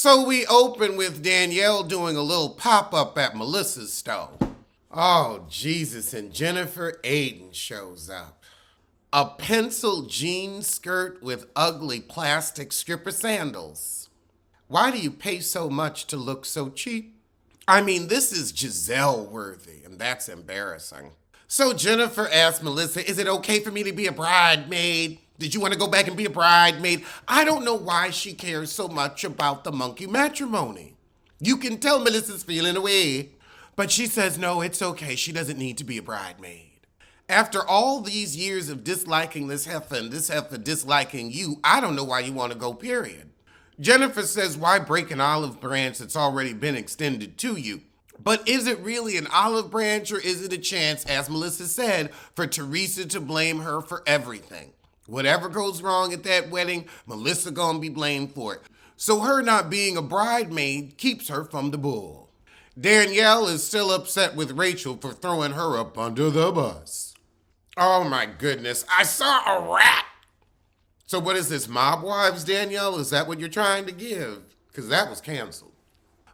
So we open with Danielle doing a little pop-up at Melissa's stove. Oh, Jesus, and Jennifer Aiden shows up. A pencil jean skirt with ugly plastic stripper sandals. Why do you pay so much to look so cheap? I mean, this is Giselle worthy, and that's embarrassing. So Jennifer asked Melissa, is it okay for me to be a bridesmaid? Did you want to go back and be a bridesmaid? I don't know why she cares so much about the monkey matrimony. You can tell Melissa's feeling away. But she says, no, it's okay. She doesn't need to be a bridesmaid. After all these years of disliking this heifer and this heifer disliking you, I don't know why you want to go, period. Jennifer says, why break an olive branch that's already been extended to you? But is it really an olive branch, or is it a chance, as Melissa said, for Teresa to blame her for everything? Whatever goes wrong at that wedding, Melissa gonna be blamed for it. So her not being a bridesmaid keeps her from the bull. Danielle is still upset with Rachel for throwing her up under the bus. Oh my goodness, I saw a rat! So what is this, Mob Wives, Danielle? Is that what you're trying to give? Because that was canceled.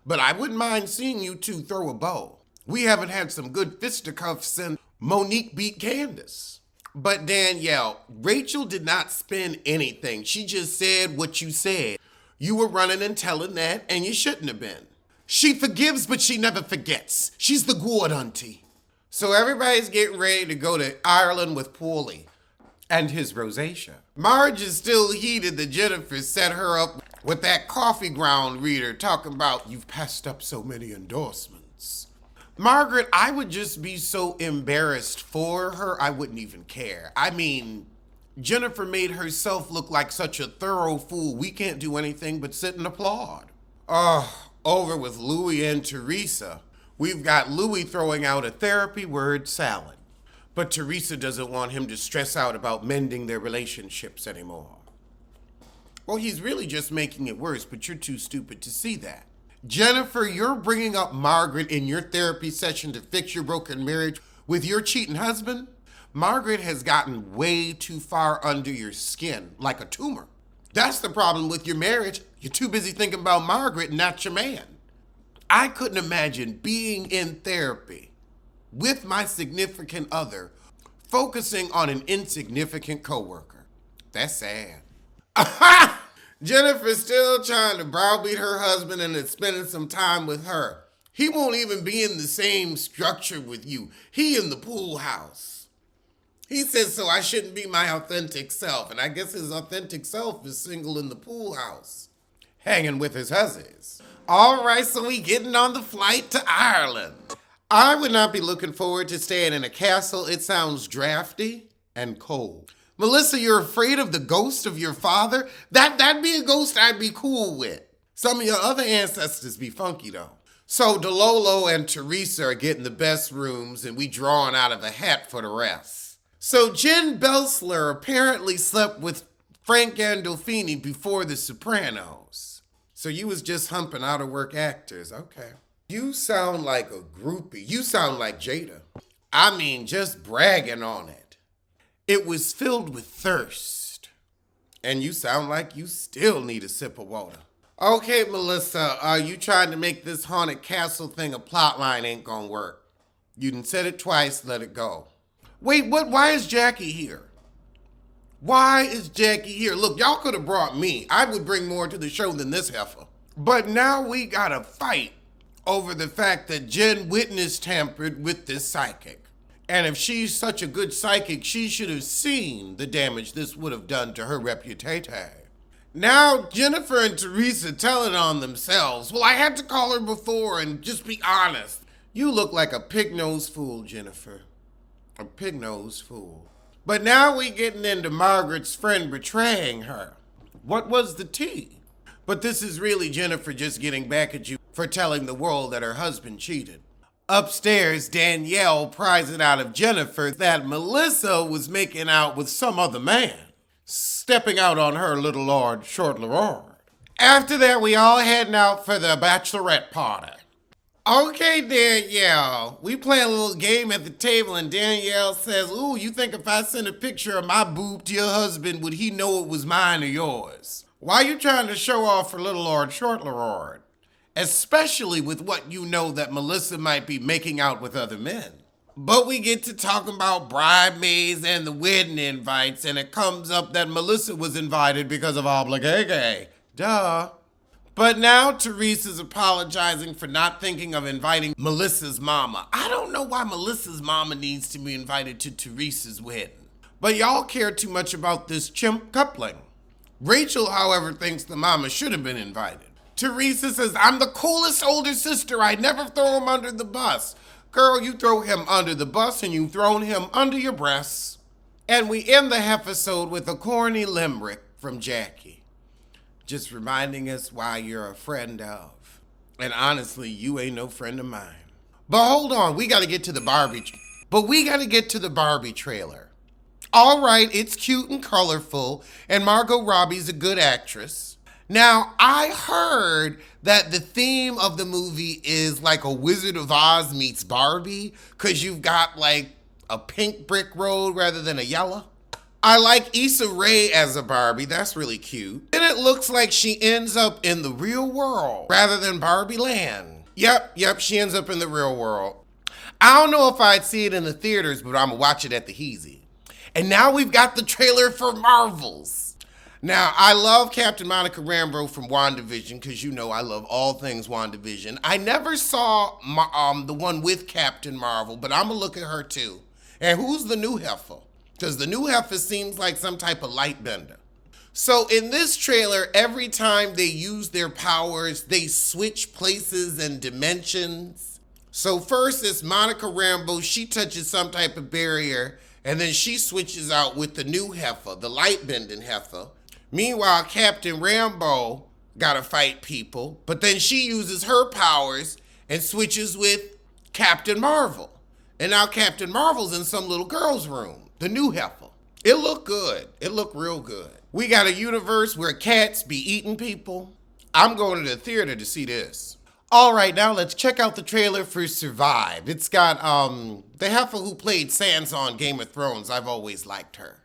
But I wouldn't mind seeing you two throw a bow. We haven't had some good fisticuffs since Monique beat Candace. But Danielle, Rachel did not spin anything. She just said what you said. You were running and telling that, and you shouldn't have been. She forgives, but she never forgets. She's the good auntie. So everybody's getting ready to go to Ireland with Paulie and his rosacea. Marge is still heated that Jennifer set her up with that coffee ground reader talking about, you've passed up so many endorsements. Margaret, I would just be so embarrassed for her, I wouldn't even care. I mean, Jennifer made herself look like such a thorough fool. We can't do anything but sit and applaud. Over with Louie and Teresa. We've got Louie throwing out a therapy word salad. But Teresa doesn't want him to stress out about mending their relationships anymore. Well, he's really just making it worse, but you're too stupid to see that. Jennifer, you're bringing up Margaret in your therapy session to fix your broken marriage with your cheating husband? Margaret has gotten way too far under your skin, like a tumor. That's the problem with your marriage. You're too busy thinking about Margaret, not your man. I couldn't imagine being in therapy with my significant other, focusing on an insignificant coworker. That's sad. Jennifer's still trying to browbeat her husband and is spending some time with her. He won't even be in the same structure with you. He in the pool house. He says, so I shouldn't be my authentic self. And I guess his authentic self is single in the pool house, hanging with his hussies. All right, so we getting on the flight to Ireland. I would not be looking forward to staying in a castle. It sounds drafty and cold. Melissa, you're afraid of the ghost of your father? That'd be a ghost I'd be cool with. Some of your other ancestors be funky, though. So DeLolo and Teresa are getting the best rooms, and we drawing out of a hat for the rest. So Jen Belsler apparently slept with Frank Gandolfini before The Sopranos. So you was just humping out-of-work actors. Okay. You sound like a groupie. You sound like Jada. I mean, just bragging on it. It was filled with thirst. And you sound like you still need a sip of water. Okay, Melissa, you trying to make this haunted castle thing a plot line ain't gonna work. You done said it twice, let it go. Wait, what? Why is Jackie here? Why is Jackie here? Look, y'all could have brought me. I would bring more to the show than this heifer. But now we gotta fight over the fact that Jen witness tampered with this psychic. And if she's such a good psychic, she should have seen the damage this would have done to her reputation. Now Jennifer and Teresa tell it on themselves. Well, I had to call her before and just be honest. You look like a pig-nosed fool, Jennifer. A pig-nosed fool. But now we getting into Margaret's friend betraying her. What was the tea? But this is really Jennifer just getting back at you for telling the world that her husband cheated. Upstairs, Danielle pries it out of Jennifer that Melissa was making out with some other man, stepping out on her little Lord Short Lord. After that, we all heading out for the bachelorette party. Okay, Danielle, we play a little game at the table and Danielle says, ooh, you think if I send a picture of my boob to your husband, would he know it was mine or yours? Why you trying to show off for Little Lord Short Lord? Especially with what you know that Melissa might be making out with other men. But we get to talking about bridesmaids and the wedding invites, and it comes up that Melissa was invited because of obligation. Duh. But now Teresa's apologizing for not thinking of inviting Melissa's mama. I don't know why Melissa's mama needs to be invited to Teresa's wedding. But y'all care too much about this chimp coupling. Rachel, however, thinks the mama should have been invited. Teresa says, I'm the coolest older sister. I never throw him under the bus. Girl, you throw him under the bus and you've thrown him under your breasts. And we end the episode with a corny limerick from Jackie. Just reminding us why you're a friend of. And honestly, you ain't no friend of mine. But hold on, we gotta get to the Barbie trailer. All right, it's cute and colorful, and Margot Robbie's a good actress. Now, I heard that the theme of the movie is like a Wizard of Oz meets Barbie, because you've got like a pink brick road rather than a yellow. I like Issa Rae as a Barbie, that's really cute. And it looks like she ends up in the real world rather than Barbie land. Yep, she ends up in the real world. I don't know if I'd see it in the theaters, but I'm gonna watch it at the Heezy. And now we've got the trailer for Marvels. Now, I love Captain Monica Rambeau from WandaVision because you know I love all things WandaVision. I never saw the one with Captain Marvel, but I'm going to look at her too. And who's the new heifer? Because the new heifer seems like some type of light bender. So in this trailer, every time they use their powers, they switch places and dimensions. So first it's Monica Rambeau. She touches some type of barrier. And then she switches out with the new heifer, the light-bending heifer. Meanwhile, Captain Rambeau gotta fight people, but then she uses her powers and switches with Captain Marvel. And now Captain Marvel's in some little girl's room, the new heifer. It looked good. It looked real good. We got a universe where cats be eating people. I'm going to the theater to see this. All right, now let's check out the trailer for Survive. It's got the heifer who played Sansa on Game of Thrones. I've always liked her.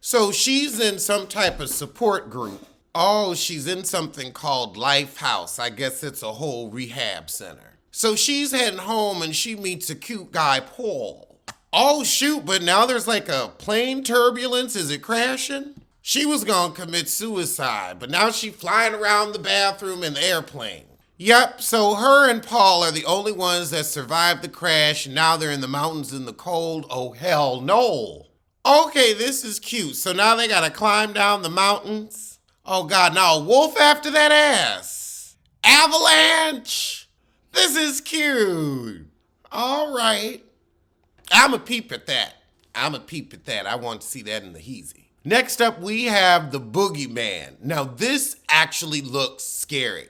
So she's in some type of support group. Oh, she's in something called Lifehouse. I guess it's a whole rehab center. So she's heading home and she meets a cute guy, Paul. Oh shoot, but now there's like a plane turbulence. Is it crashing? She was gonna commit suicide, but now she's flying around the bathroom in the airplane. Yep, so her and Paul are the only ones that survived the crash. Now they're in the mountains in the cold. Oh, hell no. Okay, this is cute. So now they gotta climb down the mountains. Oh God, now a wolf after that ass. Avalanche. This is cute. All right. I'm a peep at that. I want to see that in the Heezy. Next up, we have the Boogeyman. Now this actually looks scary.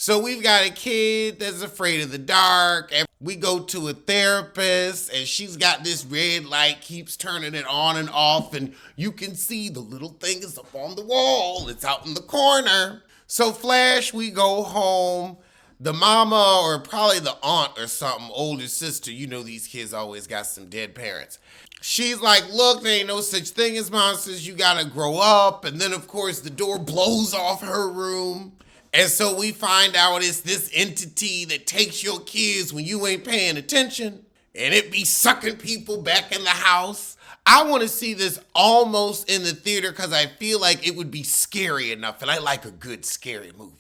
So we've got a kid that's afraid of the dark, and we go to a therapist, and she's got this red light, keeps turning it on and off, and you can see the little thing is up on the wall. It's out in the corner. So Flash, we go home. The mama, or probably the aunt or something, older sister, you know these kids always got some dead parents. She's like, look, there ain't no such thing as monsters. You gotta grow up. And then, of course, the door blows off her room. And so we find out it's this entity that takes your kids when you ain't paying attention, and it be sucking people back in the house. I want to see this almost in the theater because I feel like it would be scary enough, and I like a good scary movie.